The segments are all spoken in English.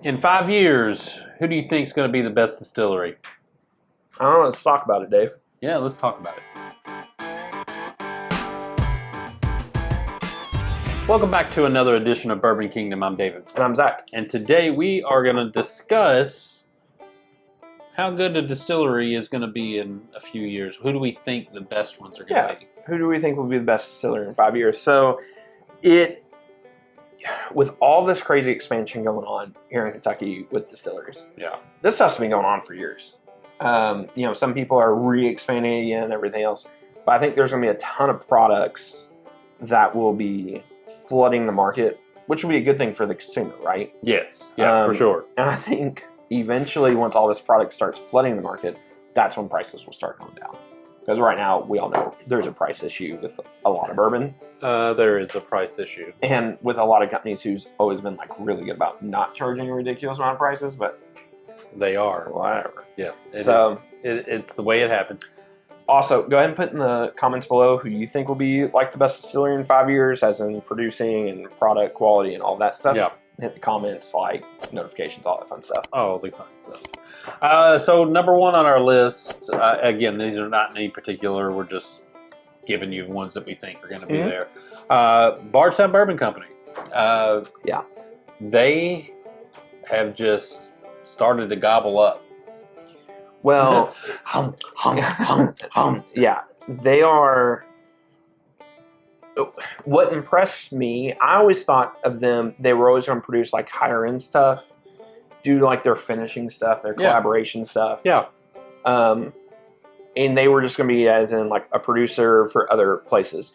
In 5 years, who do you think is going to be the best distillery? I don't know. Let's talk about it, Dave. Yeah, let's talk about it. Welcome back to another edition of Bourbon Kingdom. I'm David. And I'm Zach. And today we are going to discuss how good a distillery is going to be in a few years. Who do we think the best ones are going to be? Who do we think will be the best distillery in 5 years? So, with all this crazy expansion going on here in Kentucky with distilleries, this stuff's been going on for years. Some people are re-expanding again and everything else, but I think there's going to be a ton of products that will be flooding the market, which will be a good thing for the consumer, right? Yes, for sure. And I think eventually, once all this product starts flooding the market, that's when prices will start going down. Because right now, we all know there's a price issue with a lot of bourbon. There is a price issue. And with a lot of companies who's always been really good about not charging a ridiculous amount of prices, but they are. Whatever. Yeah. It's the way it happens. Also, go ahead and put in the comments below who you think will be the best distillery in 5 years, as in producing and product quality and all that stuff. Yeah. Hit the comments, notifications, all that fun stuff. Oh, the fun stuff. So number one on our list, again, these are not in any particular, we're just giving you ones that we think are going to be there. Bardstown Bourbon Company. They have just started to gobble up. Well, yeah, they are. What impressed me, I always thought of them, they were always going to produce higher end stuff, do their finishing stuff, their collaboration stuff. Yeah. And they were just going to be as in a producer for other places.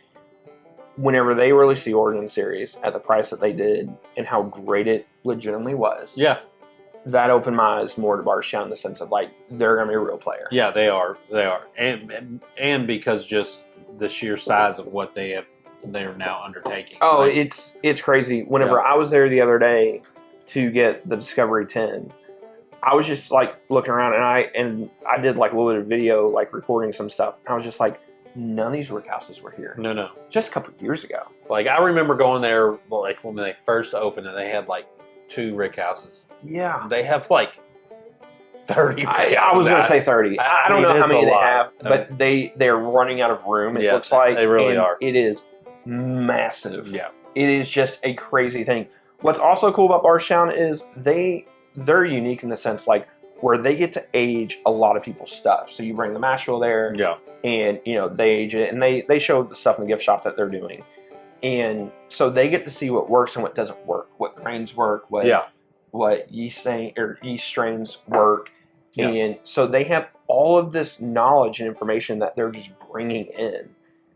Whenever they released the Origin series at the price that they did and how great it legitimately was. Yeah. That opened my eyes more to Bardstown in the sense of they're going to be a real player. Yeah, they are. And because just the sheer size of what they're now undertaking. Oh, it's crazy. Whenever I was there the other day to get the Discovery 10, I was just looking around and I did a little bit of video recording some stuff. I was just none of these rick houses were here. No. Just a couple of years ago. I remember going there when they first opened and they had 2 rick houses. Yeah. They have 30 I was going to say 30. I don't know how many they have, but they're running out of room, it looks like. They really are. It is massive. Yeah. It is just a crazy thing. What's also cool about Bardstown is they're unique in the sense where they get to age a lot of people's stuff. So you bring the mash bill there, and they age it, and they show the stuff in the gift shop that they're doing. And so they get to see what works and what doesn't work, what grains work, what yeast strains work. Yeah. And so they have all of this knowledge and information that they're just bringing in,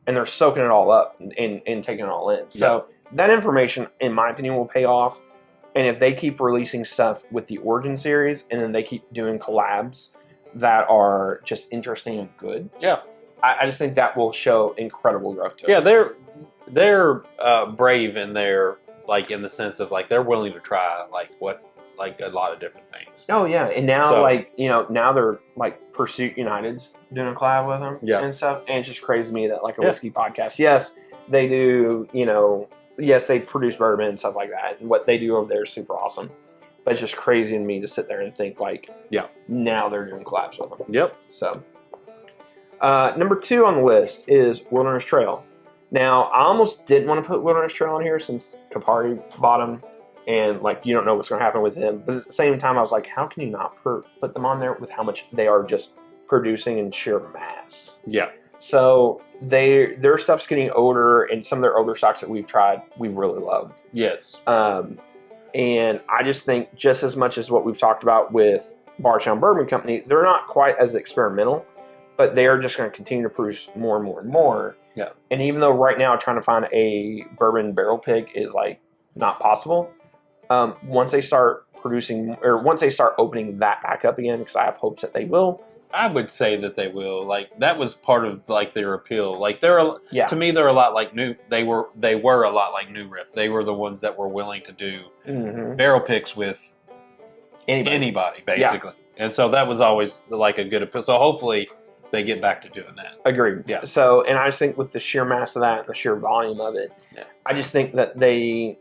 and they're soaking it all up and taking it all in. So that information, in my opinion, will pay off. And if they keep releasing stuff with the Origin series, and then they keep doing collabs that are just interesting and good, I just think that will show incredible growth to it. Yeah, they're brave in their in the sense of they're willing to try a lot of different things. Oh yeah, and now now they're Pursuit United's doing a collab with them and stuff, and it's just crazy to me that a whiskey podcast. Yes, they do. Yes, they produce bourbon and stuff like that, and what they do over there is super awesome. But it's just crazy to me to sit there and think now they're doing collabs with them. Yep. So number 2 on the list is Wilderness Trail. Now, I almost didn't want to put Wilderness Trail on here since Kapari bought them, and you don't know what's going to happen with him. But at the same time, I was how can you not put them on there with how much they are just producing in sheer mass? Yeah. So their stuff's getting older, and some of their older stocks that we've tried, we've really loved. Yes. And I just think just as much as what we've talked about with Bardstown Bourbon Company, they're not quite as experimental, but they are just going to continue to produce more and more and more. Yeah. And even though right now trying to find a bourbon barrel pick is not possible, once they start producing, or once they start opening that back up again, because I have hopes that they will. I would say that they will. That was part of their appeal. To me, they're a lot like new. They were a lot like New Riff. They were the ones that were willing to do barrel picks with anybody basically. Yeah. And so that was always a good appeal. So hopefully they get back to doing that. Agreed. Yeah. So, and I just think with the sheer mass of that and the sheer volume of it, I just think that they,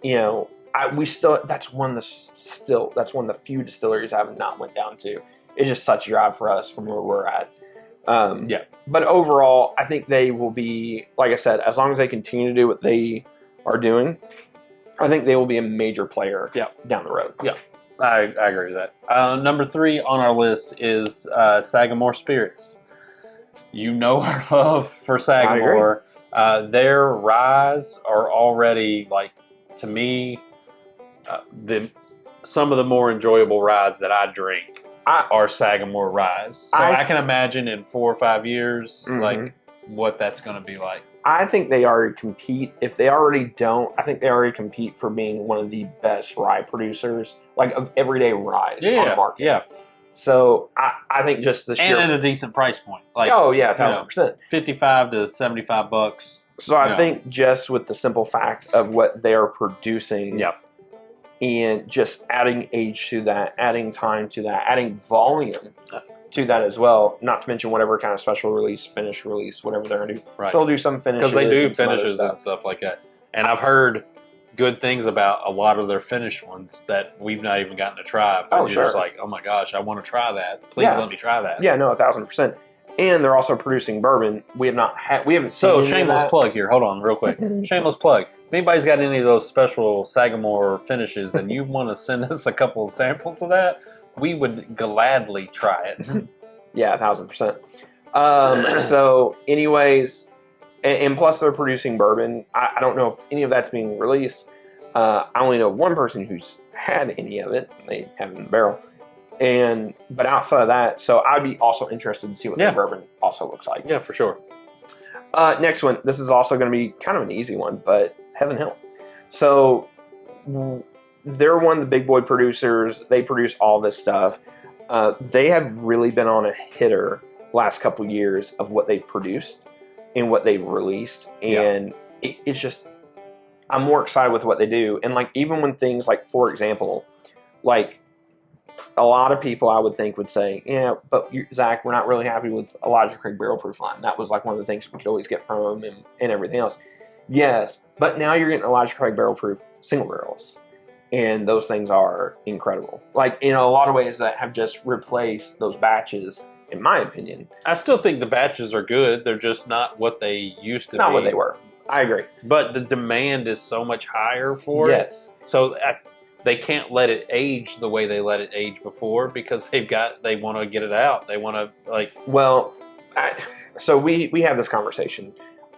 that's one of the few distilleries I have not went down to. It's just such a drive for us from where we're at. But overall, I think they will be, like I said, as long as they continue to do what they are doing, I think they will be a major player down the road. Yeah, I agree with that. Number 3 on our list is Sagamore Spirits. You know our love for Sagamore. Their ryes are already, like, to me, some of the more enjoyable ryes that I drink are Sagamore ryes. So I can imagine in 4 or 5 years, like, what that's going to be like. I think they already compete. If they already don't, I think they already compete for being one of the best rye producers, like, of everyday ryes on the market. Yeah. So I think just the sheer... And at a decent price point. Like, 1,000%. $55 to $75. So I think just with the simple fact of what they are producing... And just adding age to that, adding time to that, adding volume to that as well. Not to mention whatever kind of special release, finish release, whatever they're going to do. Right. So they'll do some finishes. Because they do finishes and stuff like that. And I've heard good things about a lot of their finished ones that we've not even gotten to try. But you're just like, oh my gosh, I want to try that. Please let me try that. Yeah, no, 1,000%. And they're also producing bourbon. We haven't seen. So shameless plug here. Hold on, real quick. Shameless plug. If anybody's got any of those special Sagamore finishes and you want to send us a couple of samples of that, we would gladly try it. Yeah, 1,000%. So, anyways, and plus they're producing bourbon. I don't know if any of that's being released. I only know of one person who's had any of it. They have it in the barrel. But outside of that, so I'd be also interested to see what their bourbon also looks like. Yeah, for sure. Next one. This is also going to be kind of an easy one, but Heaven Hill. So they're one of the big boy producers. They produce all this stuff. They have really been on a hitter last couple years of what they've produced and what they've released. And it's just, I'm more excited with what they do. And like, even when things like, for example, like, a lot of people I would think would say, yeah, but Zach, we're not really happy with Elijah Craig Barrel Proof line. That was like one of the things we could always get from them and everything else. Yes, but now you're getting Elijah Craig Barrel Proof single barrels. And those things are incredible. Like, in a lot of ways that have just replaced those batches, in my opinion. I still think the batches are good. They're just not what they used to be. Not what they were. I agree. But the demand is so much higher for it. Yes. So they can't let it age the way they let it age before because they want to get it out. They want to, like... Well, so we have this conversation.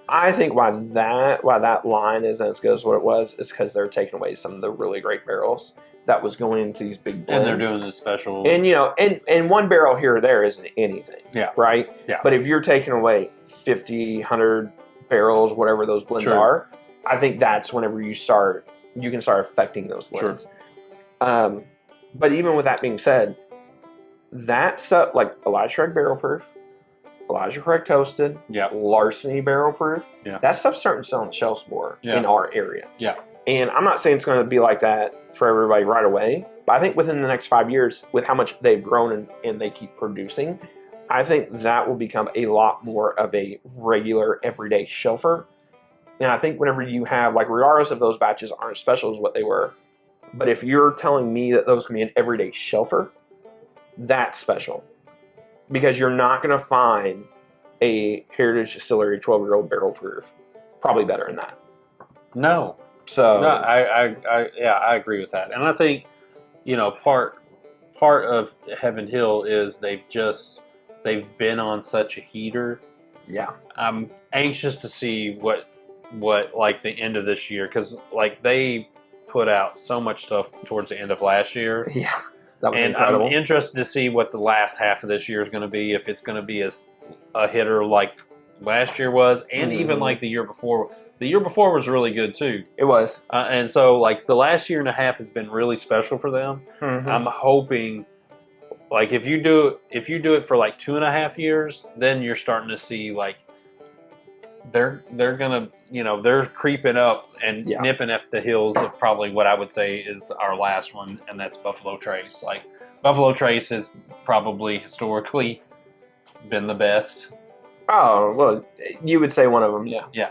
I think why that line isn't as good as what it was is because they're taking away some of the really great barrels that was going into these big blends. And they're doing this special... And, you know, and one barrel here or there isn't anything. Yeah. Right? Yeah. But if you're taking away 50, 100 barrels, whatever those blends are, I think that's whenever you can start affecting those blends. Sure. But even with that being said, that stuff, like Elijah Craig Barrel Proof, Elijah Craig Toasted, Larceny Barrel Proof, that stuff's starting to sell on the shelves more in our area. Yeah. And I'm not saying it's going to be like that for everybody right away, but I think within the next 5 years, with how much they've grown and they keep producing, I think that will become a lot more of a regular, everyday shelfer. And I think whenever you have, like, regardless if those batches aren't as special as what they were, but if you're telling me that those can be an everyday shelfer, that's special. Because you're not going to find a Heritage Distillery 12-year-old barrel proof probably better than that. No. So no, I agree with that. And I think, you know, part of Heaven Hill is they've been on such a heater. Yeah. I'm anxious to see what like the end of this year, because like they put out so much stuff towards the end of last year. Yeah. That was and incredible. I'm interested to see what the last half of this year is going to be, if it's going to be as a hitter like last year was, and even like the year before. The year before was really good too. It was. And so like the last year and a half has been really special for them. I'm hoping, like, if you do it for like 2.5 years, then you're starting to see like they're gonna, you know, they're creeping up and nipping at the heels of probably what I would say is our last one, and that's Buffalo Trace. Like, Buffalo Trace has probably historically been the best. Oh, well, you would say one of them, yeah. Yeah.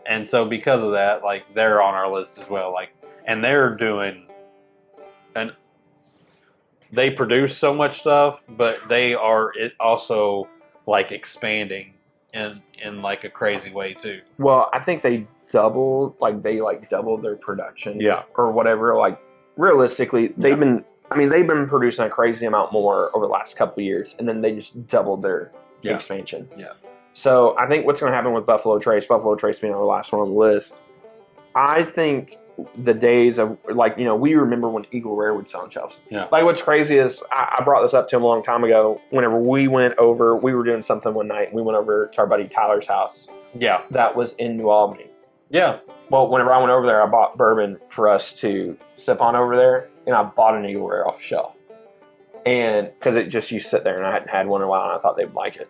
And so because of that, like, they're on our list as well. Like, and they're doing, and they produce so much stuff, but they are also like expanding in like a crazy way too. Well, I think they doubled their production, yeah, or whatever. Like realistically, they've been producing a crazy amount more over the last couple of years, and then they just doubled their expansion. Yeah. So I think what's going to happen with Buffalo Trace being our last one on the list, I think the days of, like, you know, we remember when Eagle Rare would sell on shelves. Yeah. Like, what's crazy is I brought this up to him a long time ago. Whenever we went over, we were doing something one night. We went over to our buddy Tyler's house. Yeah. That was in New Albany. Yeah. Well, whenever I went over there, I bought bourbon for us to sip on over there, and I bought an Eagle Rare off the shelf. And because it just used to sit there, and I hadn't had one in a while, and I thought they'd like it.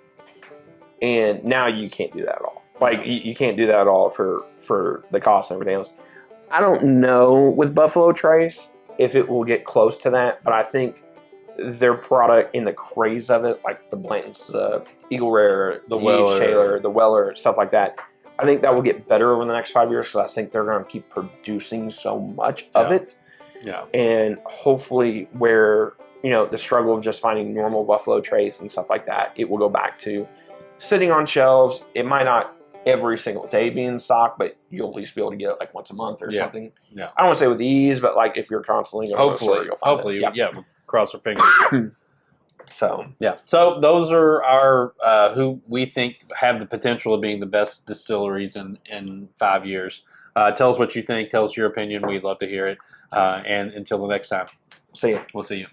And now you can't do that at all. Like, you can't do that at all for the cost and everything else. I don't know with Buffalo Trace if it will get close to that, but I think their product, in the craze of it, like the Blanton's, the Eagle Rare, the Weller, the Weller, stuff like that, I think that will get better over the next 5 years, because I think they're going to keep producing so much of it. Yeah. And hopefully where, you know, the struggle of just finding normal Buffalo Trace and stuff like that, it will go back to sitting on shelves. It might not every single day be in stock, but you'll at least be able to get it like once a month or something. Yeah. I don't want to say with ease, but like if you're constantly going to store, you'll find it. Cross our fingers. So those are our who we think have the potential of being the best distilleries in 5 years. Tell us what you think. Tell us your opinion. We'd love to hear it. And until the next time, see you. We'll see you.